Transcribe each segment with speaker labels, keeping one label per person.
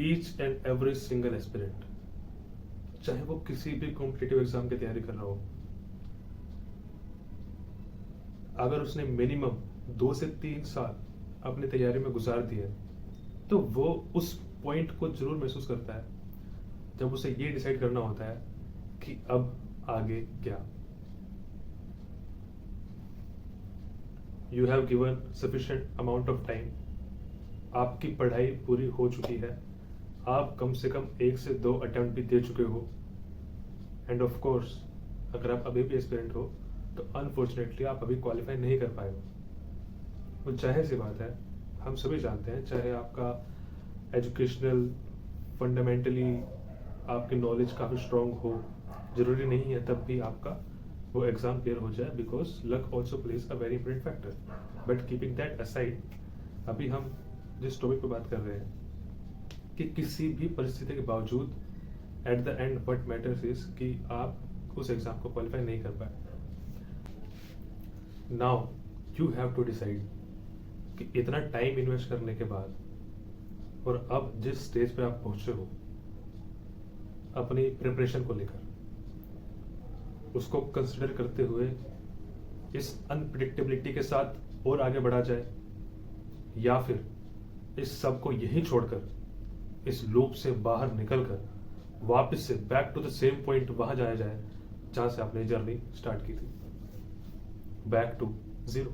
Speaker 1: Each and every single aspirant, चाहे वो किसी भी कॉम्पिटिटिव एग्जाम की तैयारी कर रहा हो, अगर उसने मिनिमम 2 से 3 साल अपनी तैयारी में गुजार दिए तो वो उस पॉइंट को जरूर महसूस करता है जब उसे ये डिसाइड करना होता है कि अब आगे क्या। You have given sufficient amount of time, आपकी पढ़ाई पूरी हो चुकी है, आप कम से कम 1 से 2 अटेम्प्ट भी दे चुके हो, एंड ऑफ कोर्स अगर आप अभी भी एस्पिरेंट हो तो अनफॉर्चुनेटली आप अभी क्वालिफाई नहीं कर पाए हो। वो जाहिर सी बात है, हम सभी जानते हैं, चाहे आपका एजुकेशनल फंडामेंटली आपकी नॉलेज काफ़ी स्ट्रांग हो, जरूरी नहीं है तब भी आपका वो एग्ज़ाम क्लियर हो जाए, because luck also plays a very important factor. But keeping that aside, अभी हम जिस टॉपिक पे बात कर रहे हैं कि किसी भी परिस्थिति के बावजूद at the end what matters is कि आप उस एग्ज़ाम को क्वालिफाई नहीं कर पाए। Now you have to decide कि इतना टाइम इन्वेस्ट करने के बाद और अब जिस स्टेज पे आप पहुंचे हो अपनी प्रिपरेशन को लेकर, उसको कंसिडर करते हुए इस अनप्रिडिक्टेबिलिटी के साथ और आगे बढ़ा जाए, या फिर इस सब को यही छोड़कर इस लूप से बाहर निकलकर वापस से back to the same point वहां जाया जाए जहां से आपने जर्नी स्टार्ट की थी, back to zero.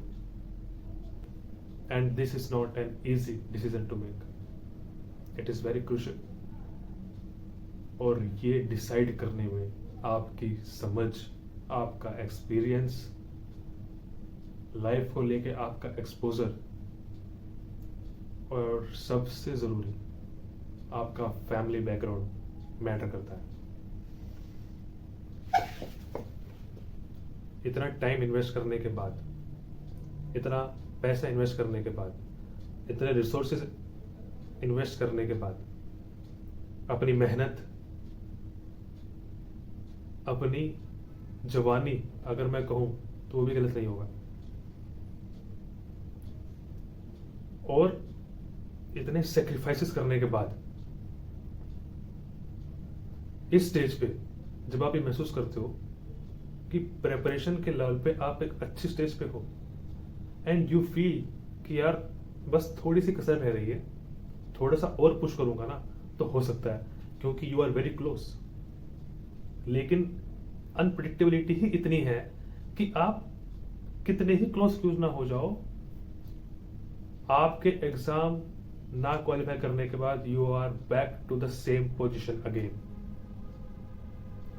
Speaker 1: And this is not an easy decision to make, it is very crucial. और ये डिसाइड करने में आपकी समझ, आपका एक्सपीरियंस, लाइफ को लेके आपका एक्सपोजर, और सबसे जरूरी आपका फैमिली बैकग्राउंड मैटर करता है। इतना टाइम इन्वेस्ट करने के बाद, इतना पैसा इन्वेस्ट करने के बाद, इतने रिसोर्सेज इन्वेस्ट करने के बाद, अपनी मेहनत, अपनी जवानी अगर मैं कहूं तो वो भी गलत नहीं होगा, और इतने सेक्रीफाइसेस करने के बाद इस स्टेज पे जब आप ये महसूस करते हो कि प्रेपरेशन के लेवल पे आप एक अच्छी स्टेज पे हो, एंड यू फील कि यार बस थोड़ी सी कसर रह रही है, थोड़ा सा और पुश करूंगा ना तो हो सकता है, क्योंकि यू आर वेरी क्लोज। लेकिन अनप्रिडिक्टेबिलिटी ही इतनी है कि आप कितने ही क्लोज क्यूज ना हो जाओ, आपके एग्जाम ना क्वालिफाई करने के बाद you are back to the same position again.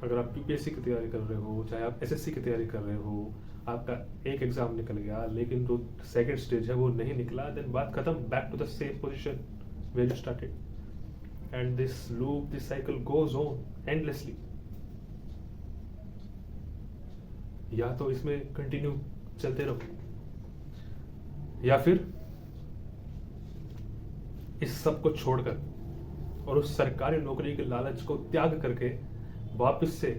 Speaker 1: अगर आप यूपीएससी की तैयारी कर रहे हो, चाहे आप एसएससी की तैयारी कर रहे हो, आपका एक एग्जाम निकल गया लेकिन जो सेकंड स्टेज है वो नहीं निकला, देन बात खत्म, back to the same position where you started, and this loop, this cycle goes on endlessly. या तो इसमें कंटिन्यू चलते रहो, या फिर इस सब को छोड़कर और उस सरकारी नौकरी के लालच को त्याग करके वापस से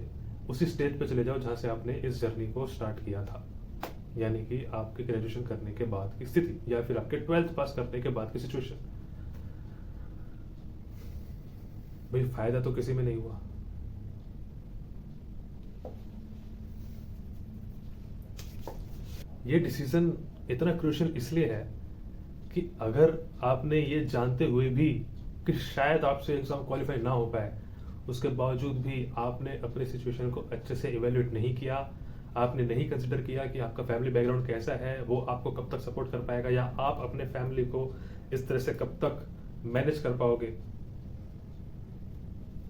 Speaker 1: उसी स्टेज पे चले जाओ जहां से आपने इस जर्नी को स्टार्ट किया था, यानी कि आपके ग्रेजुएशन करने के बाद की स्थिति, या फिर आपके 12th पास करने के बाद की सिचुएशन। भाई फायदा तो किसी में नहीं हुआ। ये डिसीजन इतना क्रूशियल इसलिए है कि अगर आपने ये जानते हुए भी कि शायद आपसे एग्जाम क्वालिफाई ना हो पाए, उसके बावजूद भी आपने अपनी सिचुएशन को अच्छे से इवेल्युएट नहीं किया, आपने नहीं कंसिडर किया कि आपका फैमिली बैकग्राउंड कैसा है, वो आपको कब तक सपोर्ट कर पाएगा, या आप अपने फैमिली को इस तरह से कब तक मैनेज कर पाओगे,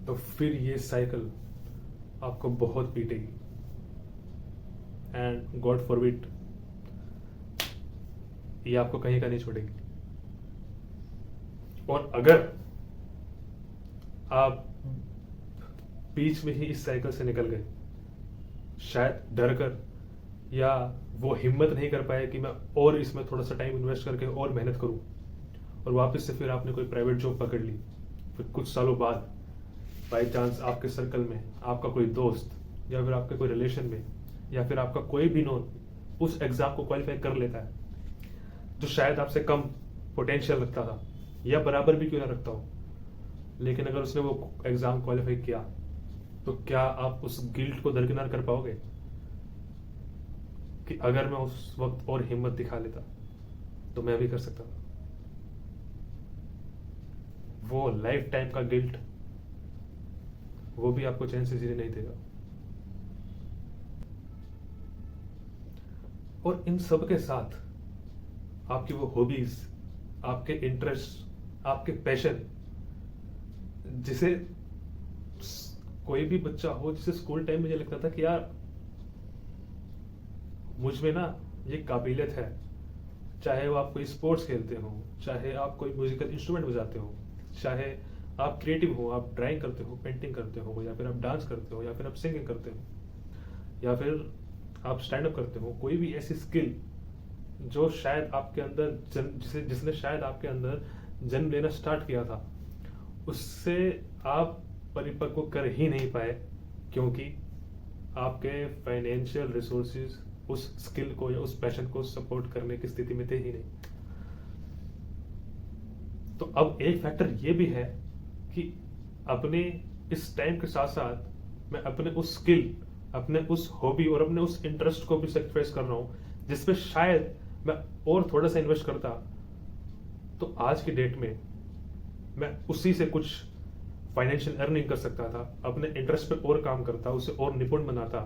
Speaker 1: तो फिर ये साइकिल आपको बहुत पीटेगी, एंड गॉड फॉरबिड ये आपको कहीं का नहीं छोड़ेगी। और अगर आप बीच में ही इस साइकिल से निकल गए, शायद डर कर, या वो हिम्मत नहीं कर पाए कि मैं और इसमें थोड़ा सा टाइम इन्वेस्ट करके और मेहनत करूं, और वापस से फिर आपने कोई प्राइवेट जॉब पकड़ ली, फिर कुछ सालों बाद बाई चांस आपके सर्कल में आपका कोई दोस्त, या फिर आपके कोई रिलेशन में, या फिर आपका कोई भी नोन उस एग्जाम को क्वालिफाई कर लेता है जो शायद आपसे कम पोटेंशियल रखता था, या बराबर भी क्यों ना रखता हो, लेकिन अगर उसने वो एग्ज़ाम क्वालिफाई किया, तो क्या आप उस गिल्ट को दरकिनार कर पाओगे कि अगर मैं उस वक्त और हिम्मत दिखा लेता तो मैं भी कर सकता था? वो लाइफ टाइम का गिल्ट, वो भी आपको चैन से जीने नहीं देगा। और इन सब के साथ आपकी वो हॉबीज, आपके इंटरेस्ट, आपके पैशन, जिसे कोई भी बच्चा हो जिसे स्कूल टाइम में ये लगता था कि यार मुझ में ना ये काबिलियत है, चाहे वो आप कोई स्पोर्ट्स खेलते हो, चाहे आप कोई म्यूजिकल इंस्ट्रूमेंट बजाते हो, चाहे आप क्रिएटिव हो, आप ड्राइंग करते हो, पेंटिंग करते हो, या फिर आप डांस करते हो, या फिर आप सिंगिंग करते हो, या फिर आप स्टैंड अप करते हो, कोई भी ऐसी स्किल जो शायद आपके अंदर जिसने शायद आपके अंदर जन्म लेना स्टार्ट किया था, उससे आप परिपक्व कर ही नहीं पाए, क्योंकि आपके फाइनेंशियल रिसोर्सेज उस स्किल को या उस पैशन को सपोर्ट करने की स्थिति में थे ही नहीं। तो अब एक फैक्टर ये भी है कि अपने इस टाइम के साथ साथ मैं अपने उस स्किल, अपने उस हॉबी और अपने उस इंटरेस्ट को भी सेक्रीफाइस कर रहा हूं, जिसपे शायद मैं और थोड़ा सा इन्वेस्ट करता तो आज की डेट में मैं उसी से कुछ फाइनेंशियल अर्निंग कर सकता था, अपने इंटरेस्ट पे और काम करता, उसे और निपुण बनाता,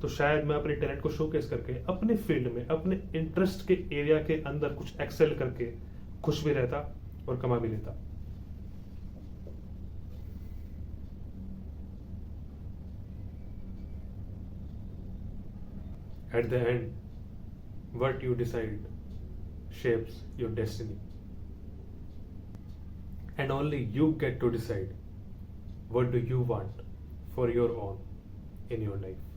Speaker 1: तो शायद मैं अपने टैलेंट को शोकेस करके अपने फील्ड में, अपने इंटरेस्ट के एरिया के अंदर कुछ एक्सेल करके खुश भी रहता और कमा भी लेता। At the end, what you decide shapes your destiny. And only you get to decide what do you want for your own in your life.